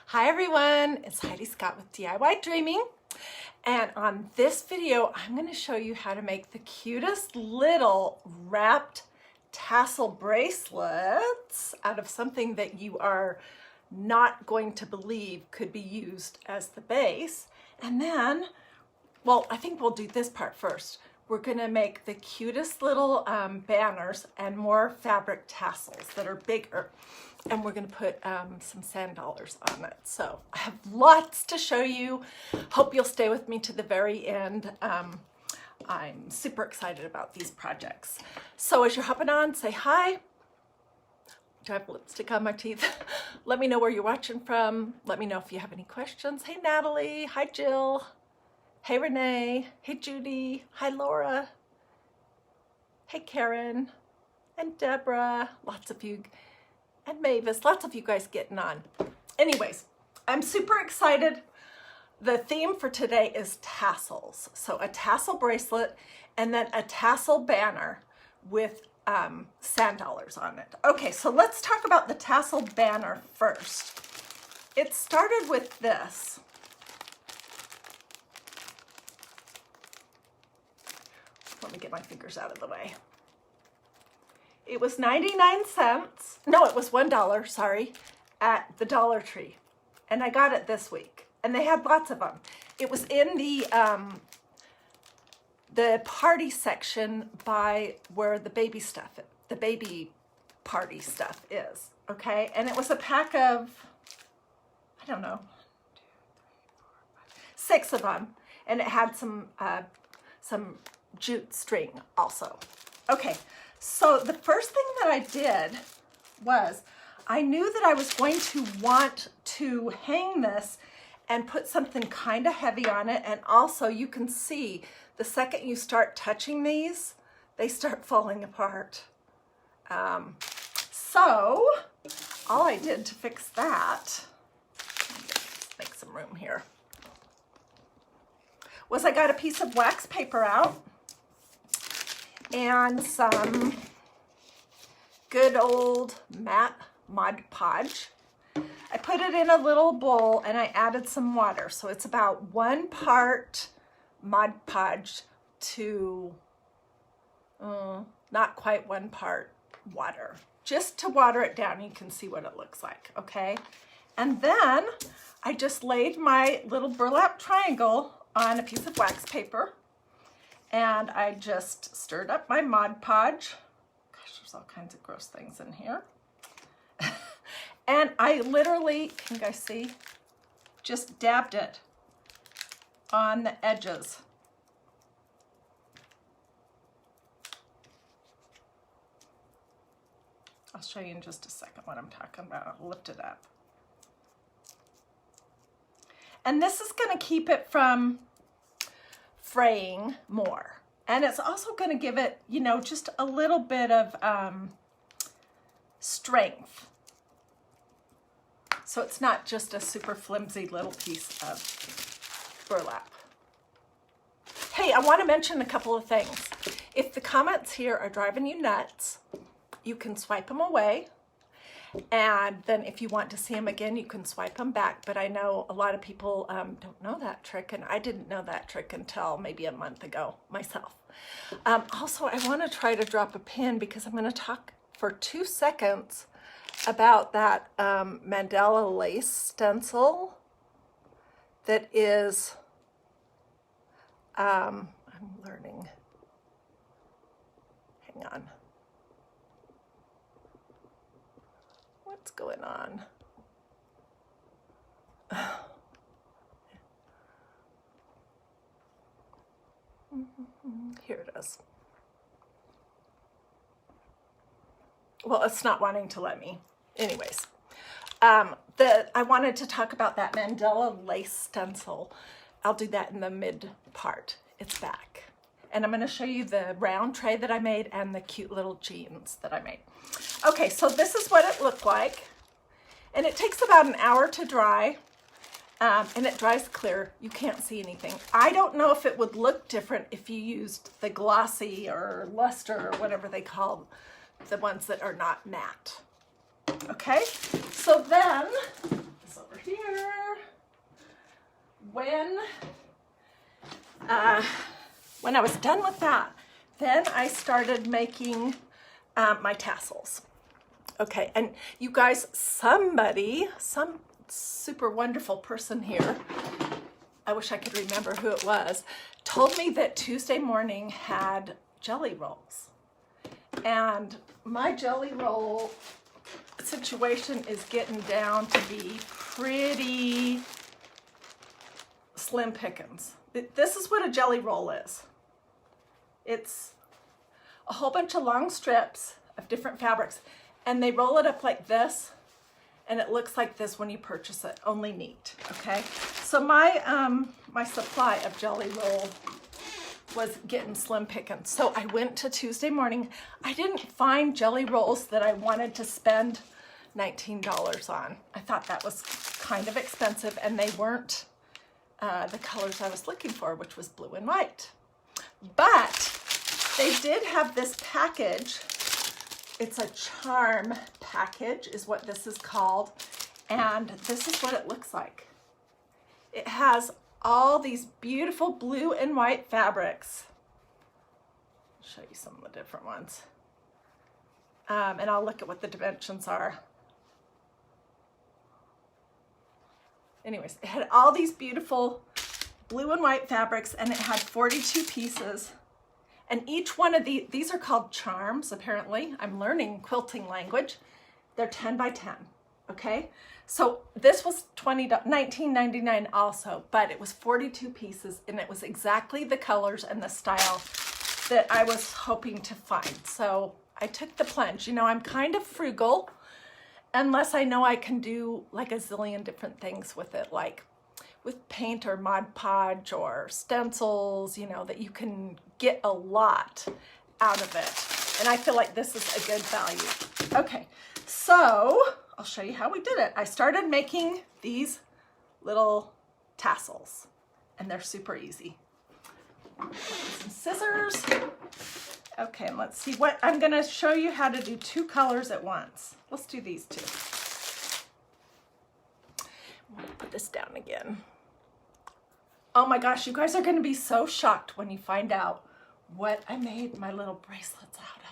Hi everyone, it's Hiedi Scott with DIY and on this video I'm going to show you how to make the cutest little wrapped tassel bracelets out of something that you are not going to believe could be used as the base. And then, well, I think we'll do this part first. We're going to make the cutest little banners and more fabric tassels that are bigger. And we're going to put some sand dollars on it. So I have lots to show you. Hope you'll stay with me to the very end. I'm super excited about these projects. So as you're hopping on, say hi. Do I have lipstick on my teeth? Let me know where you're watching from. Let me know if you have any questions. Hey Natalie, hi Jill. Hey Renee, hey Judy, hi Laura. Hey Karen and Deborah, lots of you. And Mavis, lots of you guys getting on. Anyways, I'm super excited. The theme for today is tassels. So a tassel bracelet and then a tassel banner with sand dollars on it. Okay, so let's talk about the tassel banner first. It started with this. Let me get my fingers out of the way. It was 99 cents. No, it was $1, sorry, at the Dollar Tree. And I got it this week. And they had lots of them. It was in the party section by where the baby stuff, the baby party stuff is, okay? And it was a pack of, I don't know, 6 of them. And it had some jute string also. Okay. So the first thing that I did was I knew that I was going to want to hang this and put something kind of heavy on it. And also you can see the second you start touching these, they start falling apart. So all I did to fix that, make some room here, was I got a piece of wax paper out and some good old matte Mod Podge. I put it in a little bowl and I added some water. So it's about 1 part Mod Podge to not quite 1 part water. Just to water it down, you can see what it looks like, okay? And then I just laid my little burlap triangle on a piece of wax paper. And I just stirred up my Mod Podge. Gosh, there's all kinds of gross things in here. And I literally, can you guys see? Just dabbed it on the edges. I'll show you in just a second what I'm talking about. I'll lift it up. And this is going to keep it from fraying more, and it's also going to give it, you know, just a little bit of strength, so it's not just a super flimsy little piece of burlap. Hey, I want to mention a couple of things. If the comments here are driving you nuts, you can swipe them away. And then if you want to see them again, you can swipe them back. But I know a lot of people don't know that trick, and I didn't know that trick until maybe a month ago myself. Also, I want to try to drop a pin because I'm going to talk for 2 seconds about that mandala lace stencil that is, I'm learning. Hang on. What's going on? Here it is. Well, it's not wanting to let me. Anyways, I wanted to talk about that mandala lace stencil. I'll do that in the mid part. It's back. And I'm going to show you the round tray that I made and the cute little jeans that I made. Okay, so this is what it looked like. And it takes about an hour to dry. And it dries clear. You can't see anything. I don't know if it would look different if you used the glossy or luster or whatever they call the ones that are not matte. Okay, so then, this over here. When I was done with that, then I started making my tassels. Okay, and you guys, some super wonderful person here, I wish I could remember who it was, told me that Tuesday morning had jelly rolls. And my jelly roll situation is getting down to be pretty slim pickings. This is what a jelly roll is. It's a whole bunch of long strips of different fabrics, and they roll it up like this, and it looks like this when you purchase it, only neat, okay? So my my supply of jelly roll was getting slim pickings. So I went to Tuesday morning. I didn't find jelly rolls that I wanted to spend $19 on. I thought that was kind of expensive, and they weren't the colors I was looking for, which was blue and white. But they did have this package. It's a charm package is what this is called. And this is what it looks like. It has all these beautiful blue and white fabrics. I'll show you some of the different ones. And I'll look at what the dimensions are. Anyways, it had all these beautiful blue and white fabrics, and it had 42 pieces. And each one of these are called charms, apparently. I'm learning quilting language. They're 10 by 10, okay? So this was $19.99 also, but it was 42 pieces, and it was exactly the colors and the style that I was hoping to find. So I took the plunge. You know, I'm kind of frugal, unless I know I can do like a zillion different things with it, like with paint or Mod Podge or stencils, you know, that you can get a lot out of it. And I feel like this is a good value. Okay, so I'll show you how we did it. I started making these little tassels, and they're super easy. Some scissors. Okay, and let's see what, I'm gonna show you how to do 2 colors at once. Let's do these 2. I'm gonna put this down again. Oh my gosh, you guys are gonna be so shocked when you find out what I made my little bracelets out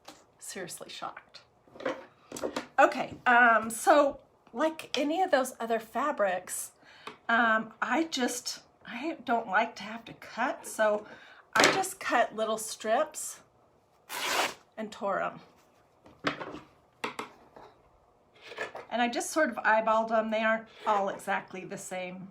of. Seriously shocked. Okay, so like any of those other fabrics, I don't like to have to cut, so I just cut little strips and tore them. And I just sort of eyeballed them. They aren't all exactly the same.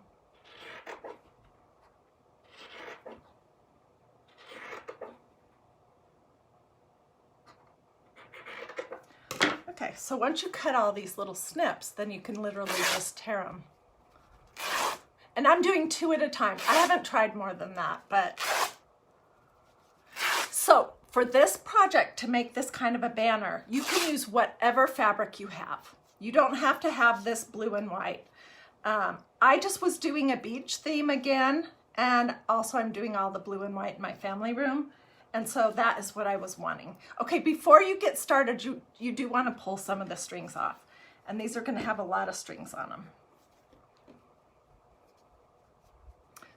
Okay, so once you cut all these little snips, then you can literally just tear them. And I'm doing 2 at a time. I haven't tried more than that, but. So for this project, to make this kind of a banner, you can use whatever fabric you have. You don't have to have this blue and white. I just was doing a beach theme again, and also I'm doing all the blue and white in my family room. And so that is what I was wanting. Okay, before you get started, you do want to pull some of the strings off. And these are going to have a lot of strings on them.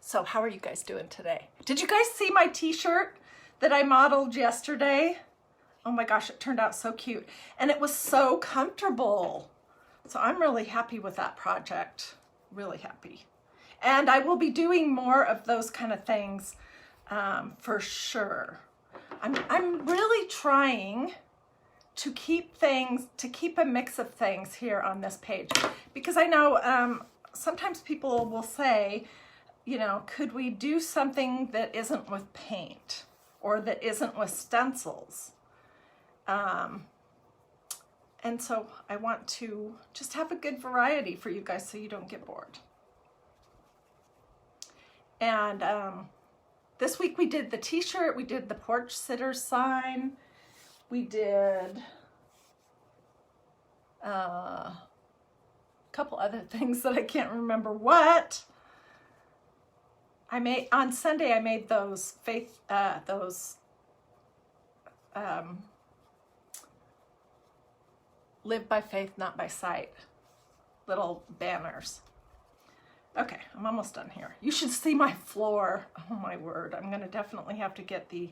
So how are you guys doing today? Did you guys see my t-shirt that I modeled yesterday? Oh my gosh, it turned out so cute. And it was so comfortable. So I'm really happy with that project. Really happy. And I will be doing more of those kind of things for sure. I'm really trying to keep a mix of things here on this page, because I know sometimes people will say, you know, could we do something that isn't with paint or that isn't with stencils? And so I want to just have a good variety for you guys so you don't get bored. And this week we did the t-shirt, we did the porch sitter sign, we did a couple other things that I can't remember what. On Sunday I made those live by faith, not by sight little banners. Okay, I'm almost done here. You should see my floor. Oh my word, I'm gonna definitely have to get the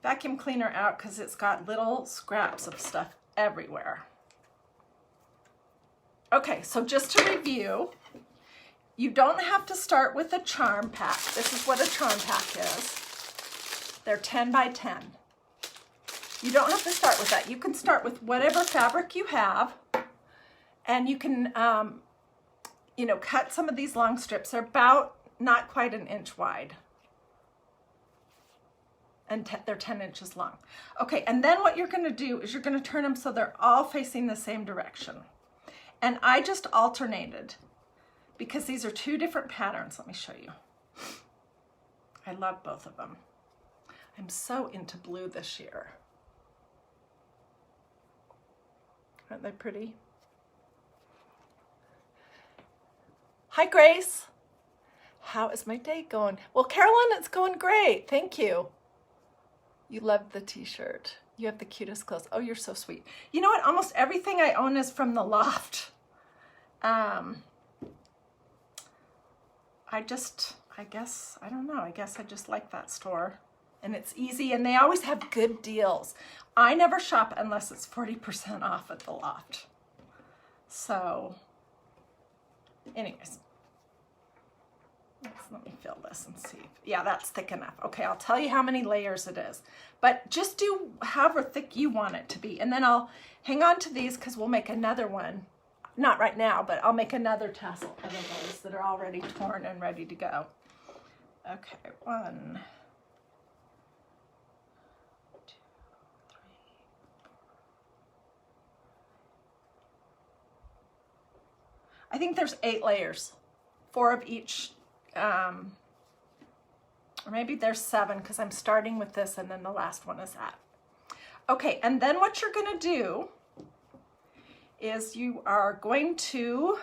vacuum cleaner out because it's got little scraps of stuff everywhere. Okay, so just to review, you don't have to start with a charm pack. This is what a charm pack is. They're 10 by 10. You don't have to start with that. You can start with whatever fabric you have, and you can, you know, cut some of these long strips. They're about not quite an inch wide, and they're 10 inches long. Okay, and then what you're gonna do is you're gonna turn them so they're all facing the same direction. And I just alternated because these are two different patterns. Let me show you. I love both of them. I'm so into blue this year. Aren't they pretty? Hi, Grace. How is my day going? Well, Carolyn, it's going great. Thank you. You love the t-shirt. You have the cutest clothes. Oh, you're so sweet. You know what? Almost everything I own is from the loft. I guess, I don't know. I guess I just like that store. And it's easy, and they always have good deals. I never shop unless it's 40% off at the loft. So, anyways. Let me fill this and see. Yeah, that's thick enough. Okay, I'll tell you how many layers it is. But just do however thick you want it to be. And then I'll hang on to these because we'll make another one. Not right now, but I'll make another tassel of those that are already torn and ready to go. Okay, 1, 2, 3. I think there's 8 layers, 4 of each, or maybe there's 7 because I'm starting with this and then the last one is that. Okay, and then what you're gonna do is you are going to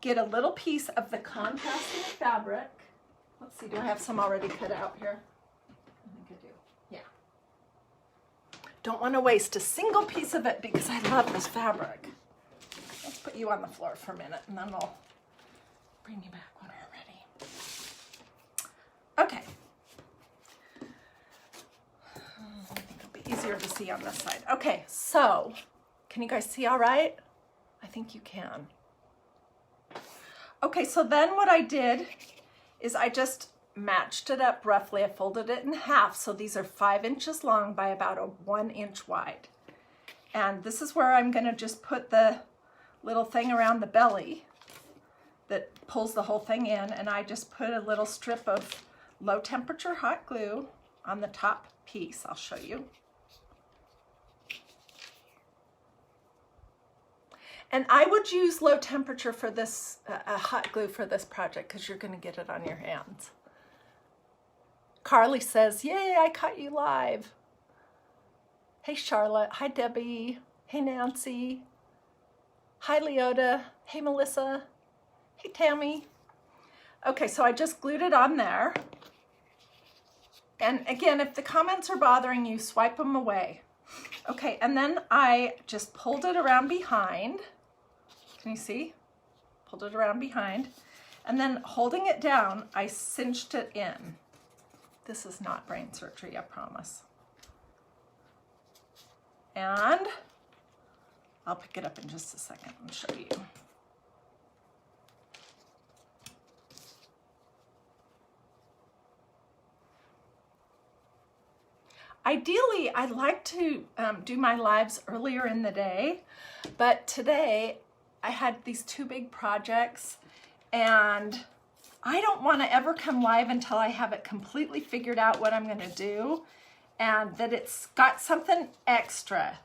get a little piece of the contrasting fabric. Let's see, do I have some already cut out here? I think I do, yeah. Don't want to waste a single piece of it because I love this fabric. Let's put you on the floor for a minute and then we'll bring you back when we're ready. Okay. I think it'll be easier to see on this side. Okay, so can you guys see all right? I think you can. Okay, so then what I did is I just matched it up roughly. I folded it in half, so these are 5 inches long by about a 1 inch wide. And this is where I'm gonna just put the little thing around the belly that pulls the whole thing in, and I just put a little strip of low temperature hot glue on the top piece. I'll show you. And I would use low temperature for this, hot glue for this project because you're going to get it on your hands. Carly says, yay, I caught you live. Hey, Charlotte. Hi, Debbie. Hey, Nancy. Hi, Leota. Hey, Melissa. Hey, Tammy. Okay, so I just glued it on there. And again, if the comments are bothering you, swipe them away. Okay, and then I just pulled it around behind. Can you see? Pulled it around behind. And then holding it down, I cinched it in. This is not brain surgery, I promise. And I'll pick it up in just a second and show you. Ideally, I'd like to do my lives earlier in the day, but today I had these 2 big projects and I don't want to ever come live until I have it completely figured out what I'm going to do and that it's got something extra.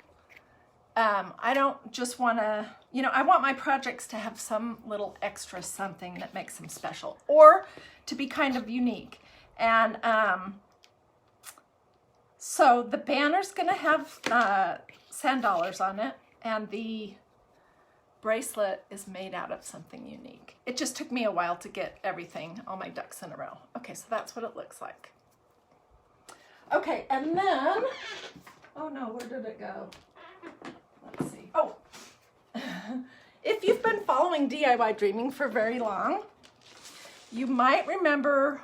I don't just want to, you know, I want my projects to have some little extra something that makes them special or to be kind of unique. And so the banner's going to have sand dollars on it, and the bracelet is made out of something unique. It just took me a while to get everything, all my ducks in a row. Okay, so that's what it looks like. Okay, and then, oh no, where did it go? Let's see. Oh, if you've been following DIY Dreaming for very long, you might remember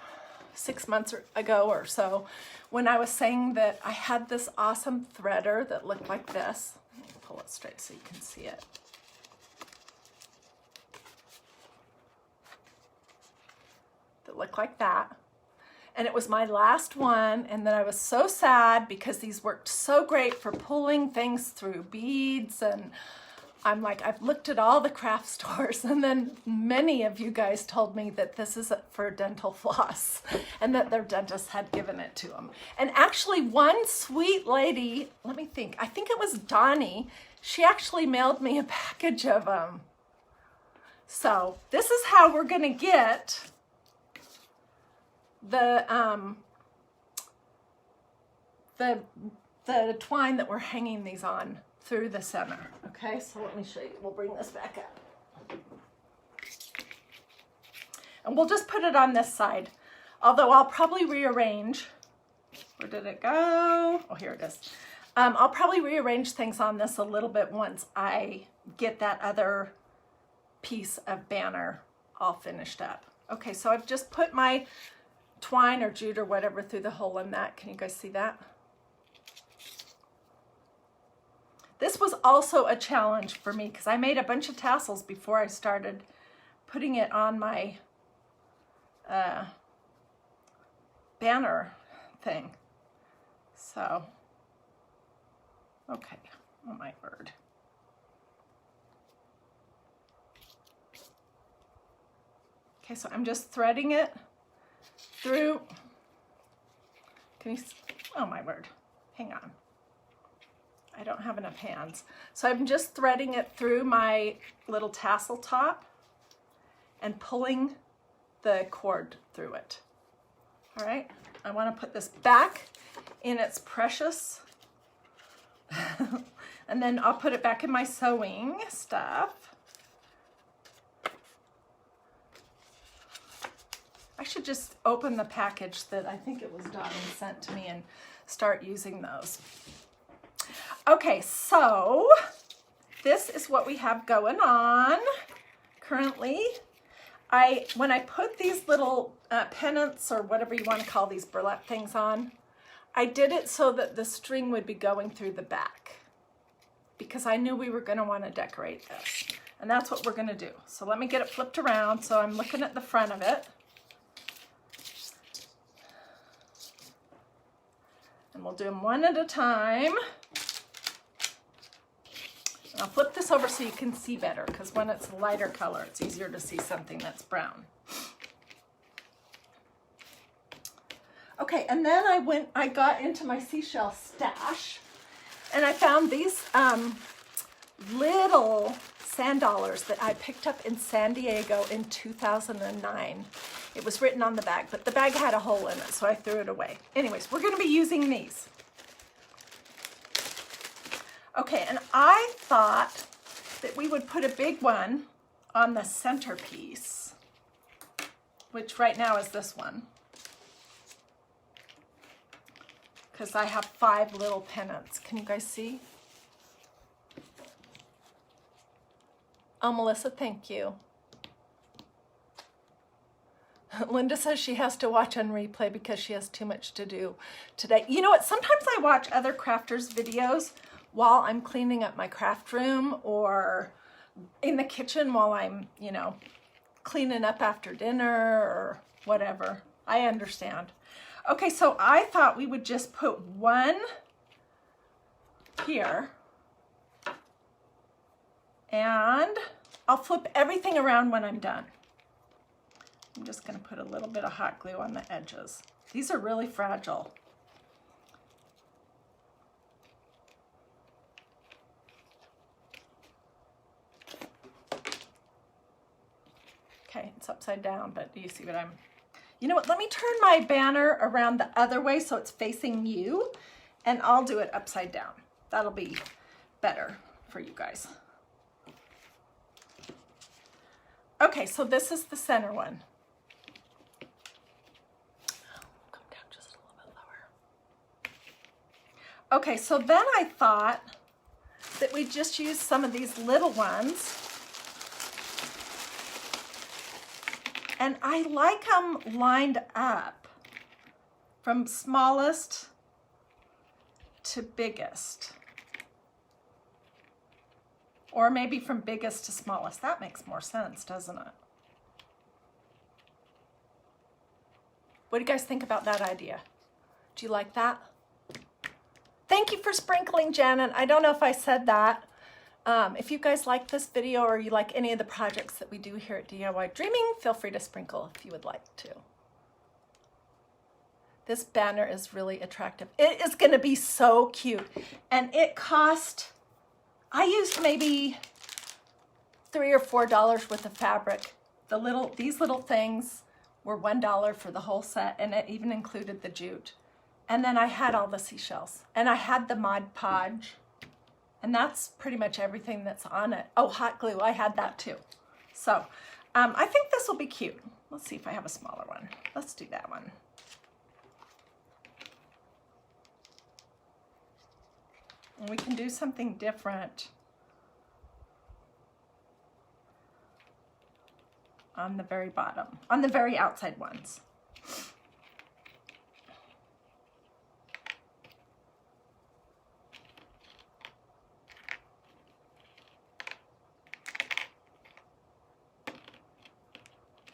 6 months ago or so when I was saying that I had this awesome threader that looked like this. Let me pull it straight so you can see it. That looked like that. And it was my last one, and then I was so sad because these worked so great for pulling things through beads, and I'm like, I've looked at all the craft stores, and then many of you guys told me that this is for dental floss and that their dentist had given it to them. And actually one sweet lady, let me think, I think it was Donnie, she actually mailed me a package of them. So this is how we're gonna get the twine that we're hanging these on through the center. Okay, so let me show you. We'll bring this back up. And we'll just put it on this side. Although I'll probably rearrange. Where did it go? Oh, here it is. I'll probably rearrange things on this a little bit once I get that other piece of banner all finished up. Okay, so I've just put my twine or jute or whatever through the hole in that. Can you guys see that? This was also a challenge for me because I made a bunch of tassels before I started putting it on my banner thing. So, okay, oh my word. Okay, so I'm just threading it through, can you see? Oh my word, hang on. I don't have enough hands. So I'm just threading it through my little tassel top and pulling the cord through it. All right, I want to put this back in its precious, and then I'll put it back in my sewing stuff. I should just open the package that I think it was Donnie sent to me and start using those. Okay, so this is what we have going on currently. When I put these little pennants or whatever you want to call these burlap things on, I did it so that the string would be going through the back because I knew we were going to want to decorate this. And that's what we're going to do. So let me get it flipped around so I'm looking at the front of it. And we'll do them one at a time. I'll flip this over so you can see better because when it's a lighter color, it's easier to see something that's brown. Okay, and then I got into my seashell stash and I found these little sand dollars that I picked up in San Diego in 2009. It was written on the bag, but the bag had a hole in it, so I threw it away. Anyways, we're going to be using these. Okay, and I thought that we would put a big one on the centerpiece, which right now is this one, because I have 5 little pennants. Can you guys see? Oh, Melissa, thank you. Linda says she has to watch on replay because she has too much to do today. You know what? Sometimes I watch other crafters' videos while I'm cleaning up my craft room or in the kitchen while I'm, you know, cleaning up after dinner or whatever. I understand. Okay, so I thought we would just put one here and I'll flip everything around when I'm done. I'm just going to put a little bit of hot glue on the edges. These are really fragile. Okay, it's upside down, but do you see what I'm... You know what, let me turn my banner around the other way so it's facing you, and I'll do it upside down. That'll be better for you guys. Okay, so this is the center one. Come down just a little bit lower. Okay, so then I thought that we'd just use some of these little ones And I like them lined up from smallest to biggest. Or maybe from biggest to smallest. That makes more sense, doesn't it? What do you guys think about that idea? Do you like that? Thank you for sprinkling, Janet. I don't know if I said that. If you guys like this video or you like any of the projects that we do here at DiyDreaming, feel free to sprinkle if you would like to. This banner is really attractive. It is going to be so cute. And it cost, I used maybe $3 or $4 worth of fabric. These little things were $1 for the whole set, and it even included the jute. And then I had all the seashells, and I had the Mod Podge. And that's pretty much everything that's on it. Oh, hot glue, I had that too. So I think this will be cute. Let's see if I have a smaller one. Let's do that one. And we can do something different on the very bottom, on the very outside ones.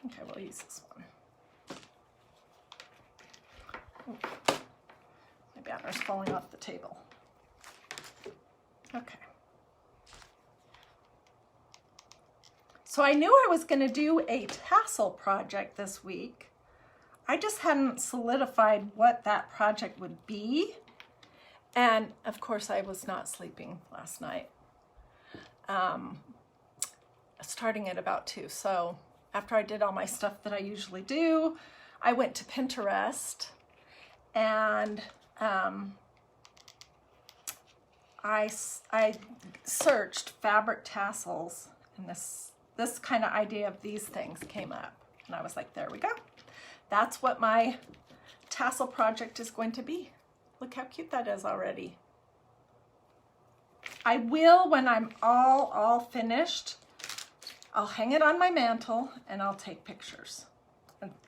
Okay, we'll use this one. Ooh, my banner's falling off the table. Okay. So I knew I was going to do a tassel project this week. I just hadn't solidified what that project would be. And of course I was not sleeping last night. Starting at about 2. So after I did all my stuff that I usually do, I went to Pinterest and I searched fabric tassels, and this kind of idea of these things came up. And I was like, there we go. That's what my tassel project is going to be. Look how cute that is already. I will, when I'm all finished, I'll hang it on my mantle and I'll take pictures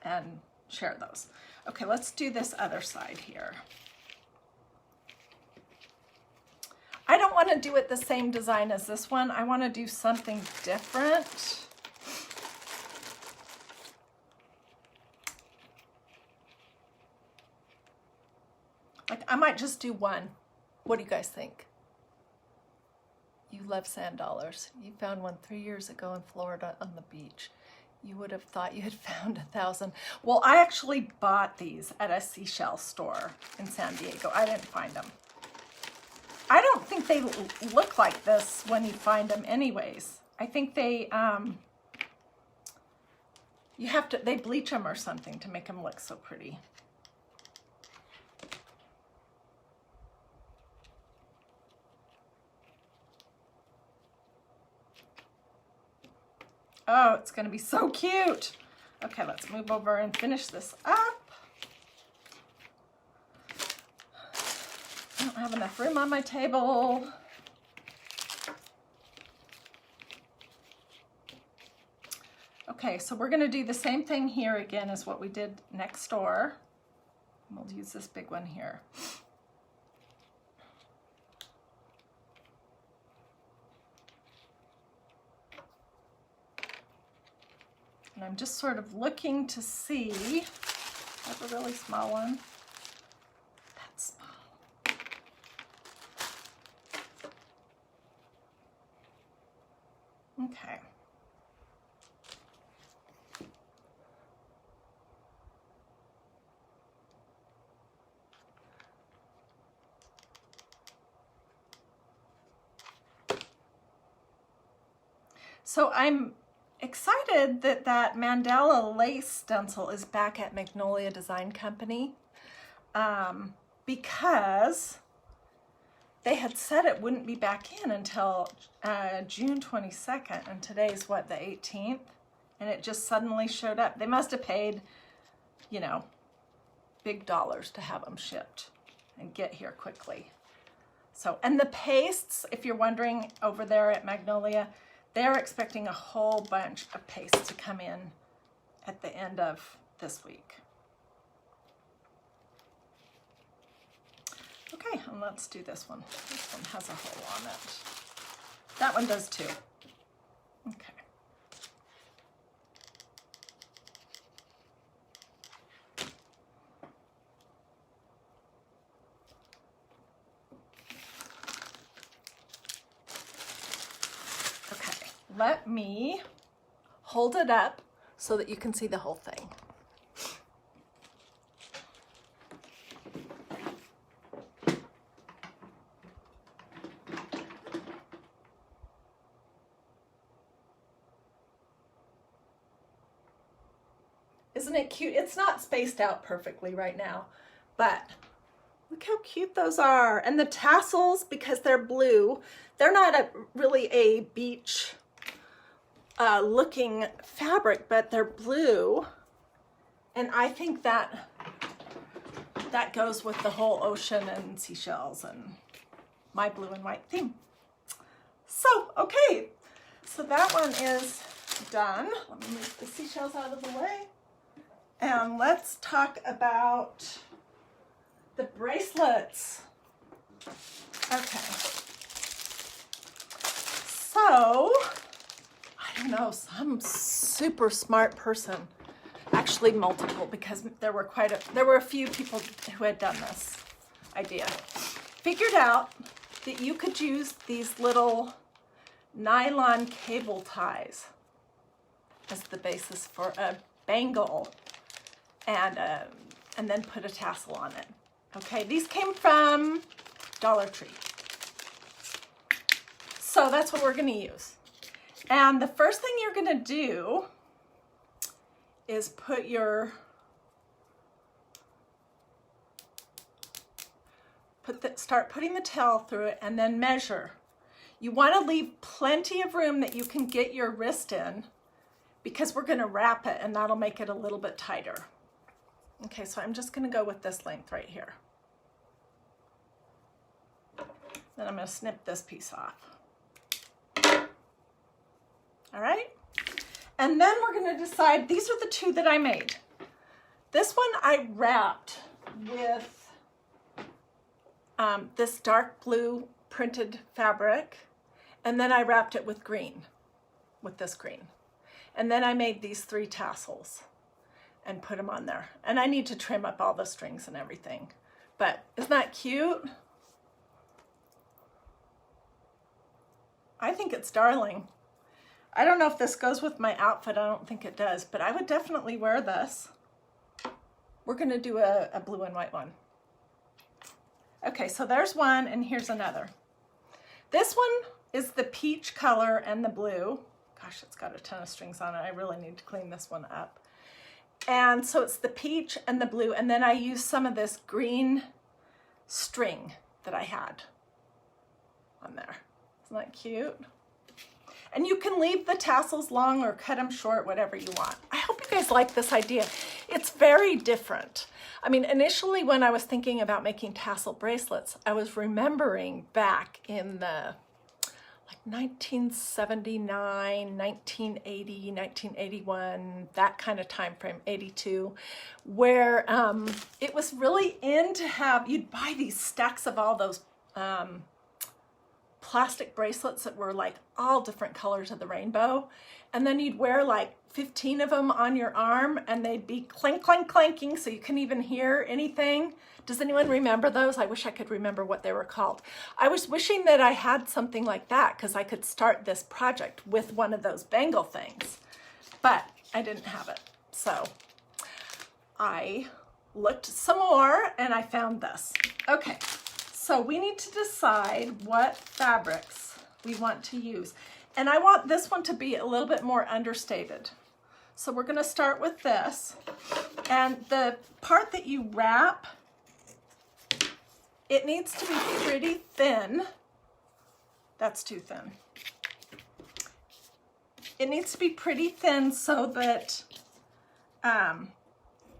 and share those. Okay, let's do this other side here. I don't want to do it the same design as this one. I want to do something different. Like I might just do one. What do you guys think? You love sand dollars. You found one 3 years ago in Florida on the beach. You would have thought you had found 1,000. Well, I actually bought these at a seashell store in San Diego. I didn't find them. I don't think they look like this when you find them anyways. I think they, they bleach them or something to make them look so pretty. Oh, it's going to be so cute. Okay, let's move over and finish this up. I don't have enough room on my table. Okay, so we're going to do the same thing here again as what we did next door. We'll use this big one here. And I'm just sort of looking to see, I have a really small one. That's small. Okay. So I'm excited that that mandala lace stencil is back at Magnolia Design Company because they had said it wouldn't be back in until June 22nd, and today's what, the 18th? And it just suddenly showed up. They must have paid, you know, big dollars to have them shipped and get here quickly. So, and the pastes, if you're wondering, over there at Magnolia, they're expecting a whole bunch of paste to come in at the end of this week. Okay, and let's do this one. This one has a hole on it. That one does too. Okay. Okay, let me hold it up so that you can see the whole thing. Isn't it cute? It's not spaced out perfectly right now, but look how cute those are. And the tassels, because they're blue, they're not really a beach looking fabric, but they're blue. And I think that goes with the whole ocean and seashells and my blue and white theme. So, okay, so that one is done. Let me move the seashells out of the way. And let's talk about the bracelets. Okay. So, I don't know, some super smart person, actually multiple, because there were a few people who had done this idea, figured out that you could use these little nylon cable ties as the basis for a bangle, and then put a tassel on it. Okay, these came from Dollar Tree. So that's what we're gonna use. And the first thing you're gonna do is start putting the tail through it and then measure. You wanna leave plenty of room that you can get your wrist in, because we're gonna wrap it and that'll make it a little bit tighter. Okay, so I'm just gonna go with this length right here. Then I'm gonna snip this piece off. All right? And then we're gonna decide, these are the two that I made. This one I wrapped with this dark blue printed fabric, and then I wrapped it with green, with this green. And then I made these 3 tassels and put them on there. And I need to trim up all the strings and everything. But isn't that cute? I think it's darling. I don't know if this goes with my outfit. I don't think it does, but I would definitely wear this. We're gonna do a blue and white one. Okay, so there's one, and here's another. This one is the peach color and the blue. Gosh, it's got a ton of strings on it. I really need to clean this one up. And so it's the peach and the blue, and then I used some of this green string that I had on there. Isn't that cute? And you can leave the tassels long or cut them short, whatever you want. I hope you guys like this idea. It's very different. I mean, initially when I was thinking about making tassel bracelets, I was remembering back in the 1979, 1980, 1981, that kind of time frame, 82, where it was really in to have, you'd buy these stacks of all those plastic bracelets that were like all different colors of the rainbow, and then you'd wear like 15 of them on your arm, and they'd be clank, clank, clanking, so you couldn't even hear anything. Does anyone remember those? I wish I could remember what they were called. I was wishing that I had something like that, because I could start this project with one of those bangle things, but I didn't have it. So I looked some more and I found this. Okay, so we need to decide what fabrics we want to use. And I want this one to be a little bit more understated. So we're gonna start with this. And the part that you wrap, it needs to be pretty thin. That's too thin. It needs to be pretty thin so that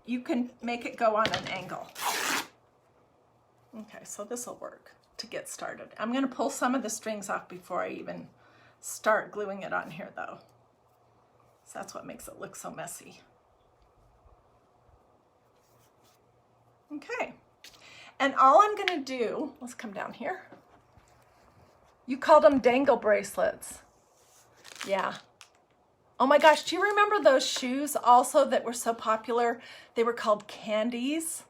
you can make it go on an angle. Okay, so this will work to get started. I'm gonna pull some of the strings off before I even start gluing it on here though. So that's what makes it look so messy. Okay, and all I'm gonna do, let's come down here. You called them dangle bracelets. Yeah. Oh my gosh, do you remember those shoes also that were so popular? They were called candies.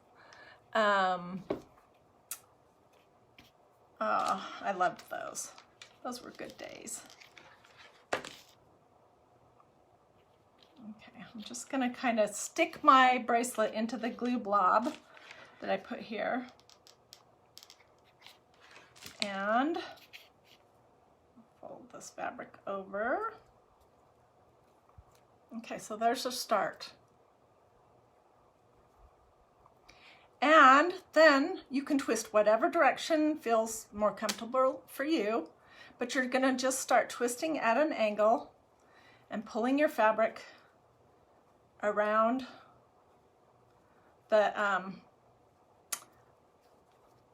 Oh, I loved those. Those were good days. Okay, I'm just gonna kind of stick my bracelet into the glue blob that I put here. And fold this fabric over. Okay, so there's a start. And then you can twist whatever direction feels more comfortable for you, but you're gonna just start twisting at an angle and pulling your fabric around the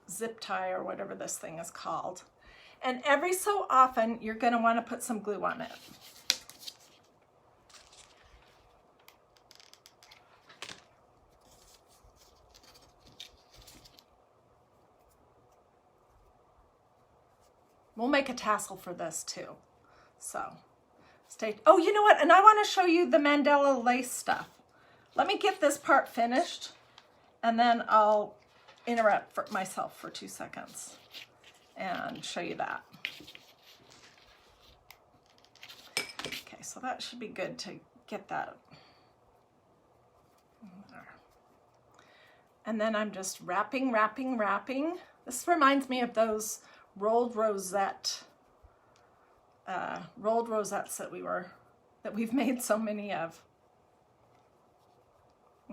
zip tie or whatever this thing is called. And every so often, you're gonna wanna put some glue on it. We'll make a tassel for this too. So stay, oh, you know what? And I wanna show you the Mandela lace stuff. Let me get this part finished and then I'll interrupt for myself for 2 seconds and show you that. Okay, so that should be good to get that there. And then I'm just wrapping. This reminds me of those rolled rosettes that we've made so many of.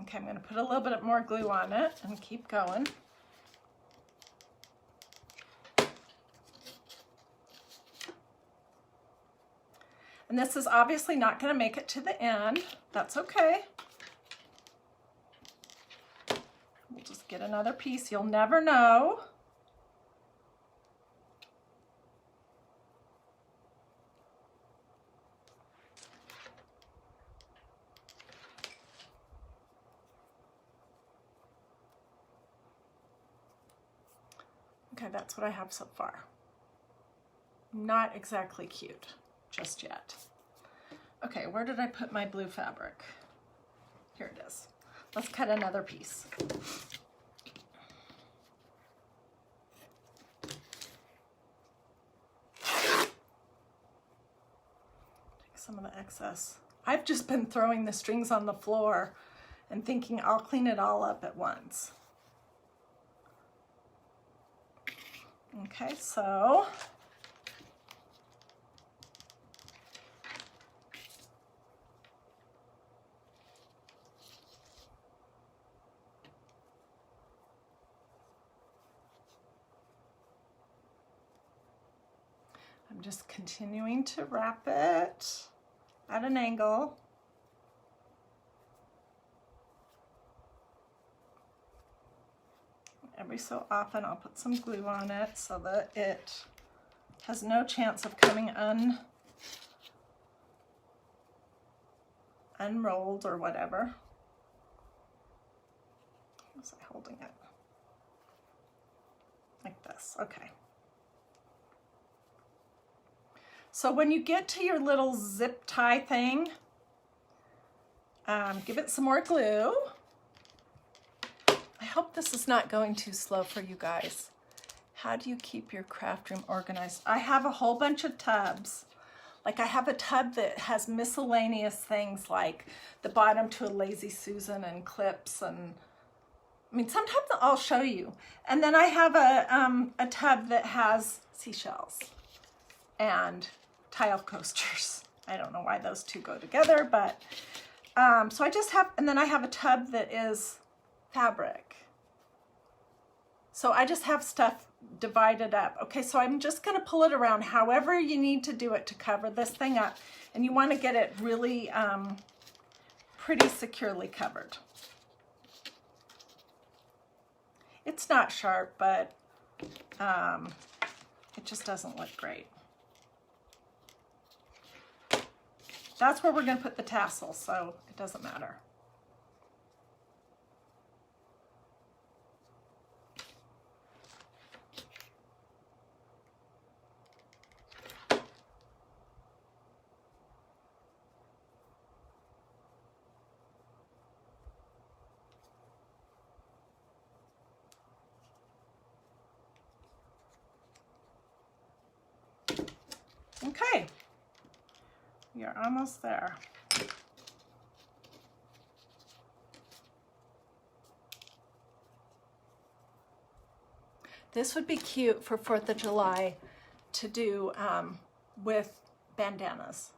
Okay, I'm going to put a little bit more glue on it and keep going. And this is obviously not going to make it to the end. That's okay. We'll just get another piece. You'll never know. Okay, that's what I have so far. Not exactly cute just yet. Okay, where did I put my blue fabric? Here it is. Let's cut another piece. Take some of the excess. I've just been throwing the strings on the floor and thinking I'll clean it all up at once. Okay, so I'm just continuing to wrap it at an angle. Every so often I'll put some glue on it so that it has no chance of coming unrolled or whatever. How was I holding it? Like this, okay. So when you get to your little zip tie thing, give it some more glue. I hope this is not going too slow for you guys. How do you keep your craft room organized? I have a whole bunch of tubs. Like I have a tub that has miscellaneous things like the bottom to a Lazy Susan and clips, and I mean, sometimes I'll show you. And then I have a tub that has seashells and tile coasters. I don't know why those two go together, but so I just have, and then I have a tub that is fabric. So I just have stuff divided up. Okay, so I'm just gonna pull it around however you need to do it to cover this thing up. And you wanna get it really pretty securely covered. It's not sharp, but it just doesn't look great. That's where we're gonna put the tassel, so it doesn't matter. Okay, you're almost there. This would be cute for 4th of July to do with bandanas.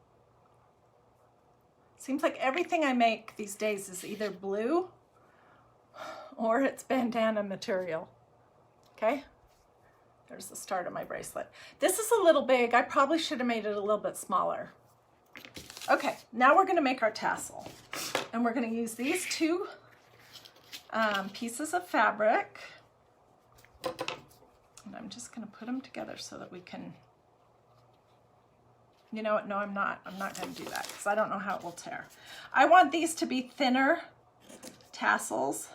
Seems like everything I make these days is either blue or it's bandana material. Okay, there's the start of my bracelet. This is a little big. I probably should have made it a little bit smaller. Okay, now we're gonna make our tassel. And we're gonna use these two pieces of fabric. And I'm just gonna put them together so that we can, you know what, no, I'm not gonna do that because I don't know how it will tear. I want these to be thinner tassels.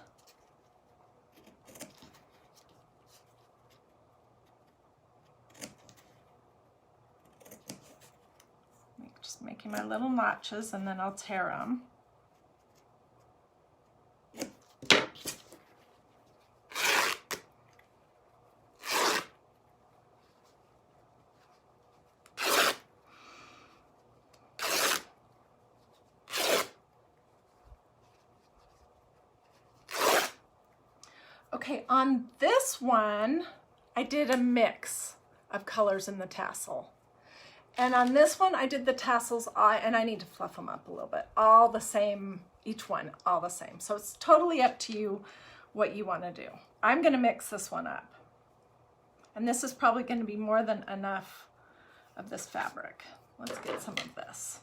Just making my little notches and then I'll tear them. Okay, on this one, I did a mix of colors in the tassel. And on this one, I did the tassels, and I need to fluff them up a little bit, all the same, each one, all the same. So it's totally up to you what you want to do. I'm going to mix this one up. And this is probably going to be more than enough of this fabric. Let's get some of this.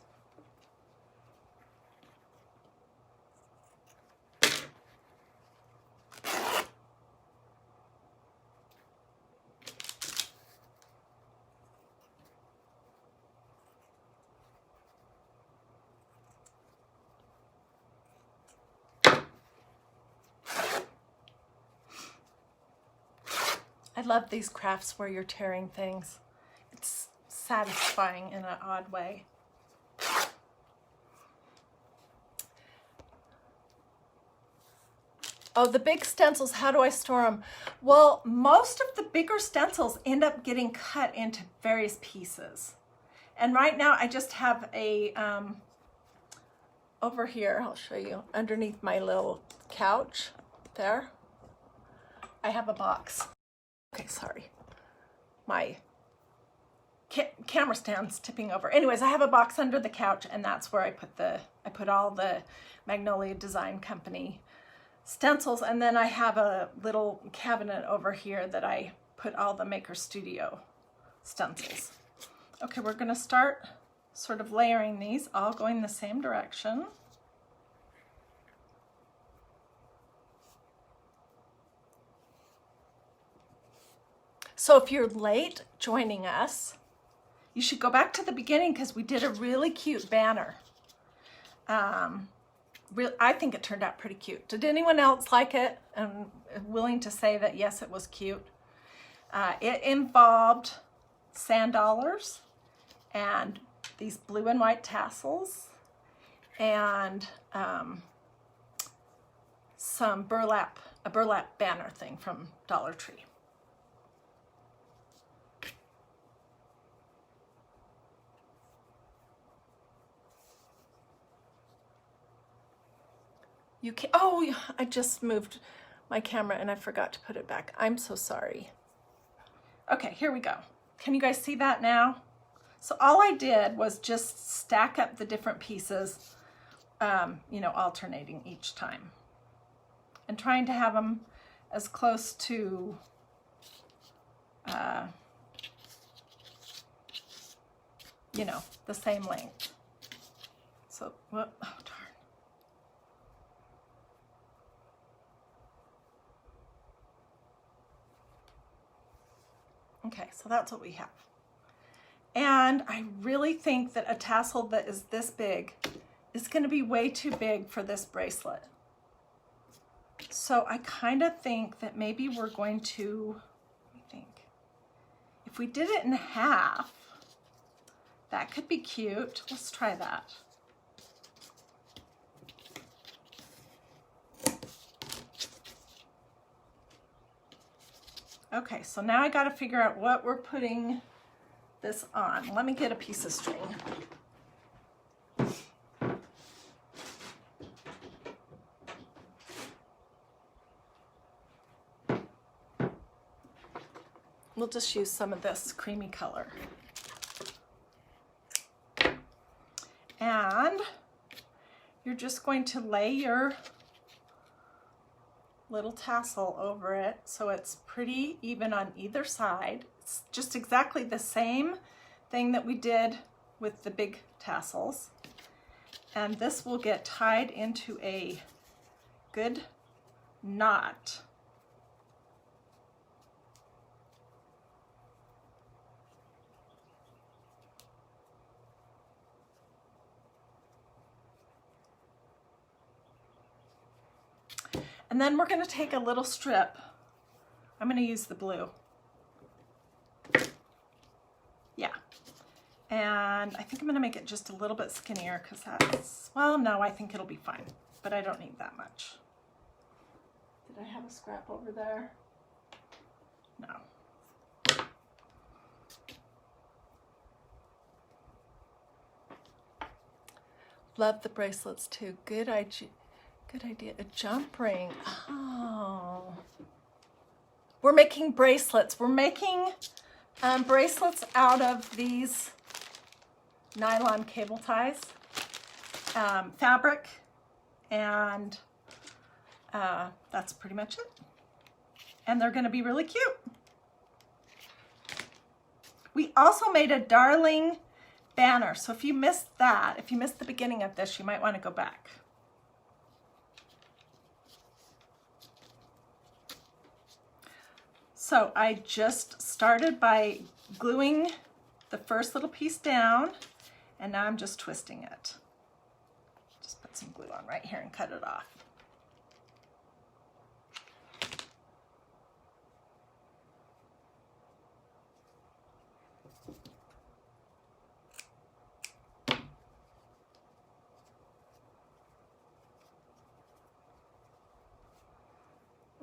I love these crafts where you're tearing things. It's satisfying in an odd way. Oh, the big stencils, how do I store them? Well, most of the bigger stencils end up getting cut into various pieces. And right now I just have a, over here, I'll show you, underneath my little couch there, I have a box. Okay, sorry. My camera stand's tipping over. Anyways, I have a box under the couch and that's where I put all the Magnolia Design Company stencils, and then I have a little cabinet over here that I put all the Maker Studio stencils. Okay, we're gonna start sort of layering these, all going the same direction. So if you're late joining us, you should go back to the beginning because we did a really cute banner. I think it turned out pretty cute. Did anyone else like it and willing to say that yes, it was cute? It involved sand dollars and these blue and white tassels and some burlap, a burlap banner thing from Dollar Tree. You can, oh, I just moved my camera and I forgot to put it back. I'm so sorry. Okay, here we go. Can you guys see that now? So all I did was just stack up the different pieces, you know, alternating each time and trying to have them as close to, you know, the same length. So, oh, darn. Okay, so that's what we have. And I really think that a tassel that is this big is going to be way too big for this bracelet. So I kind of think that maybe we're going to, let me think, if we did it in half, that could be cute. Let's try that. Okay, so now I got to figure out what we're putting this on. Let me get a piece of string. We'll just use some of this creamy color. And you're just going to lay your little tassel over it so it's pretty even on either side. It's just exactly the same thing that we did with the big tassels. And this will get tied into a good knot. And then we're going to take a little strip. I'm going to use the blue. Yeah. And I think I'm going to make it just a little bit skinnier because that's, well, no, I think it'll be fine, but I don't need that much. Did I have a scrap over there? No. Love the bracelets too. Good idea. Good idea. A jump ring. Oh. We're making bracelets. We're making bracelets out of these nylon cable ties, fabric, and that's pretty much it. And they're going to be really cute. We also made a darling banner. So if you missed that, if you missed the beginning of this, you might want to go back. So I just started by gluing the first little piece down, and now I'm just twisting it. Just put some glue on right here and cut it off.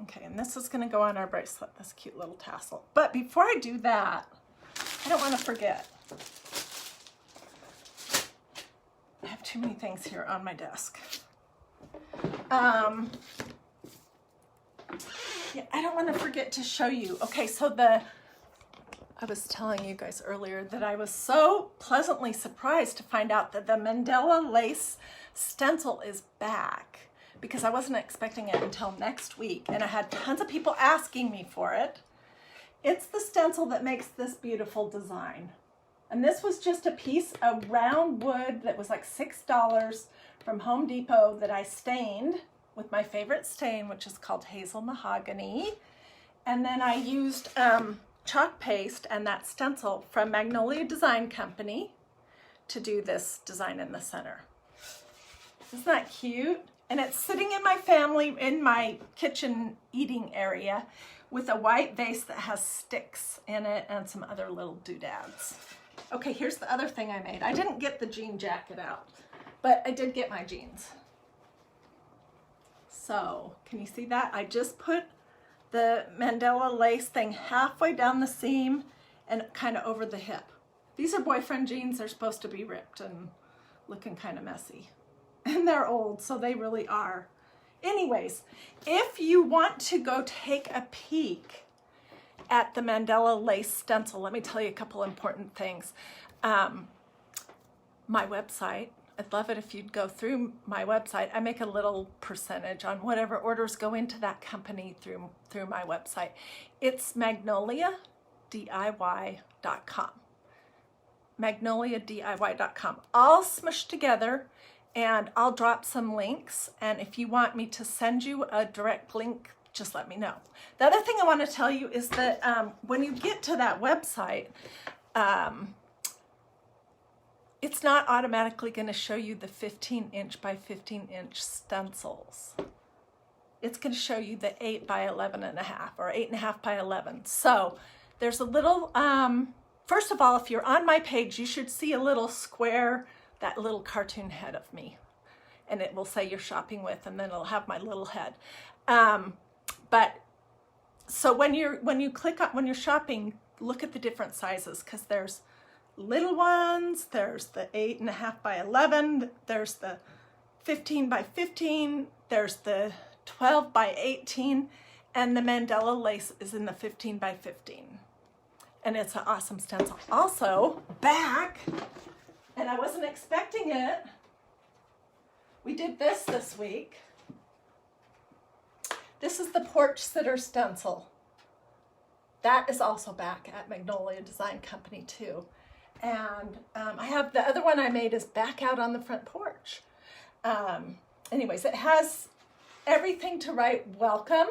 Okay, and this is going to go on our bracelet, this cute little tassel. But before I do that, I don't want to forget. I have too many things here on my desk. Yeah, I don't want to forget to show you. Okay, so I was telling you guys earlier that I was so pleasantly surprised to find out that the Mandala lace stencil is back, because I wasn't expecting it until next week, and I had tons of people asking me for it. It's the stencil that makes this beautiful design. And this was just a piece of round wood that was like $6 from Home Depot that I stained with my favorite stain, which is called Hazel Mahogany. And then I used chalk paste and that stencil from Magnolia Design Company to do this design in the center. Isn't that cute? And it's sitting in my kitchen eating area with a white vase that has sticks in it and some other little doodads. Okay, here's the other thing I made. I didn't get the jean jacket out, but I did get my jeans. So, can you see that? I just put the Mandala lace thing halfway down the seam and kind of over the hip. These are boyfriend jeans. They're supposed to be ripped and looking kind of messy. And they're old, so they really are. Anyways, if you want to go take a peek at the Mandala lace stencil, let me tell you a couple important things. My website, I'd love it if you'd go through my website. I make a little percentage on whatever orders go into that company through my website. It's magnoliadiy.com. magnoliadiy.com. All smushed together. And I'll drop some links, and if you want me to send you a direct link, just let me know. The other thing I want to tell you is that when you get to that website, it's not automatically going to show you the 15-inch by 15-inch stencils. It's going to show you the 8 by 11.5 or 8.5 by 11. So there's a little, first of all, if you're on my page, you should see a little square, that little cartoon head of me, and it will say you're shopping with, and then it'll have my little head. But so when you click on, when you're shopping, look at the different sizes, because there's little ones, there's the 8.5 by 11, there's the 15 by 15, there's the 12 by 18, and the Mandela lace is in the 15 by 15. And it's an awesome stencil. Also, back, and I wasn't expecting it, we did this week. This is the porch sitter stencil. That is also back at Magnolia Design Company too. And I have the other one I made is back out on the front porch. Anyways, it has everything to write welcome.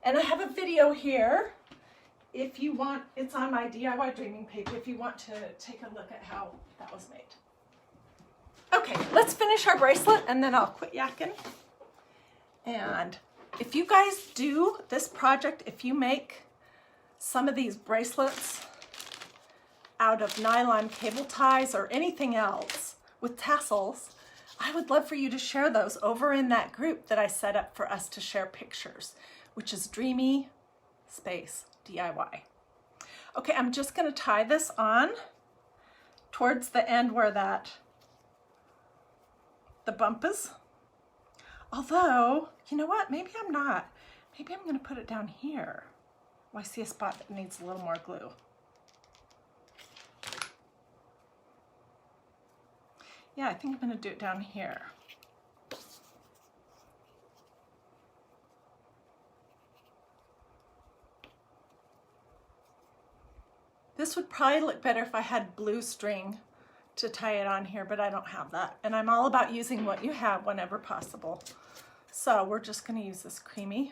And I have a video here. If you want, it's on my DIY Dreaming page if you want to take a look at how that was made. Okay, let's finish our bracelet and then I'll quit yakking. And if you guys do this project, if you make some of these bracelets out of nylon cable ties or anything else with tassels, I would love for you to share those over in that group that I set up for us to share pictures, which is Dreamy Space DIY. Okay, I'm just going to tie this on towards the end where the bump is. Although, you know what? Maybe I'm not. Maybe I'm going to put it down here. Oh, I see a spot that needs a little more glue. Yeah, I think I'm going to do it down here. This would probably look better if I had blue string to tie it on here, but I don't have that. And I'm all about using what you have whenever possible. So we're just going to use this creamy.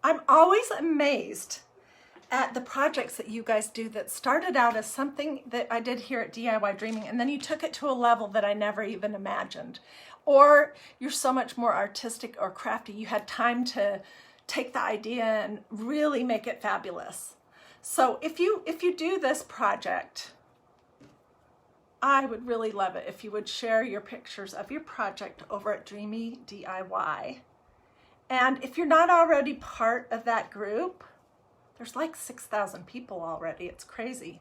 I'm always amazed at the projects that you guys do that started out as something that I did here at DIY Dreaming, and then you took it to a level that I never even imagined. Or you're so much more artistic or crafty. You had time to take the idea and really make it fabulous. So if you do this project, I would really love it if you would share your pictures of your project over at Dreamy DIY. And if you're not already part of that group, there's like 6,000 people already. It's crazy.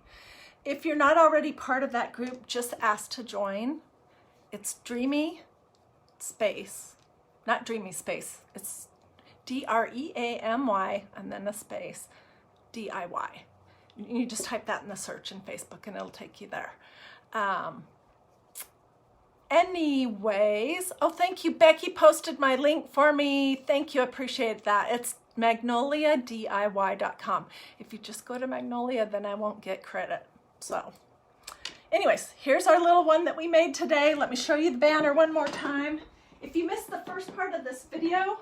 If you're not already part of that group, just ask to join. It's Dreamy Space, not Dreamy Space. It's DREAMY and then a space, DIY. You just type that in the search in Facebook and it'll take you there. Anyways, oh, thank you. Becky posted my link for me. Thank you. Appreciate that. It's magnoliadiy.com. If you just go to Magnolia, then I won't get credit. So anyways, here's our little one that we made today. Let me show you the banner one more time. If you missed the first part of this video,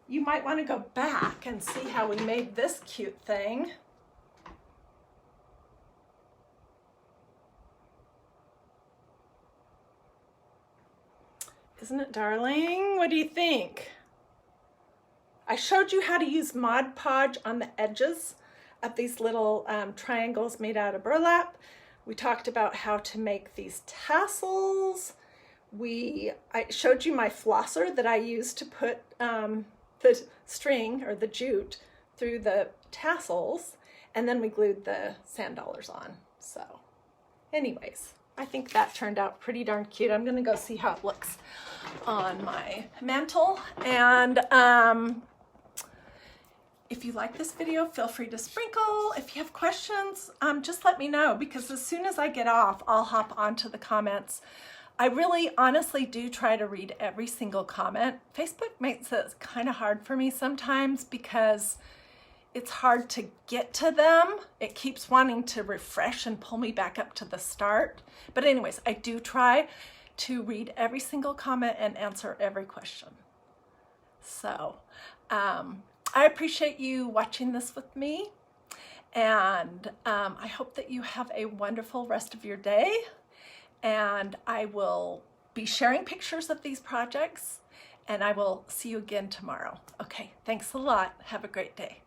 you might want to go back and see how we made this cute thing. Isn't it darling? What do you think? I showed you how to use Mod Podge on the edges of these little triangles made out of burlap. We talked about how to make these tassels. I showed you my flosser that I used to put the string or the jute through the tassels, and then we glued the sand dollars on. So anyways, I think that turned out pretty darn cute. I'm gonna go see how it looks on my mantle. And if you like this video, feel free to sprinkle. If you have questions, just let me know, because as soon as I get off, I'll hop onto the comments. I really honestly do try to read every single comment. Facebook makes it kind of hard for me sometimes because it's hard to get to them. It keeps wanting to refresh and pull me back up to the start. But anyways, I do try to read every single comment and answer every question. So I appreciate you watching this with me. And I hope that you have a wonderful rest of your day. And I will be sharing pictures of these projects, and I will see you again tomorrow. Okay, thanks a lot. Have a great day.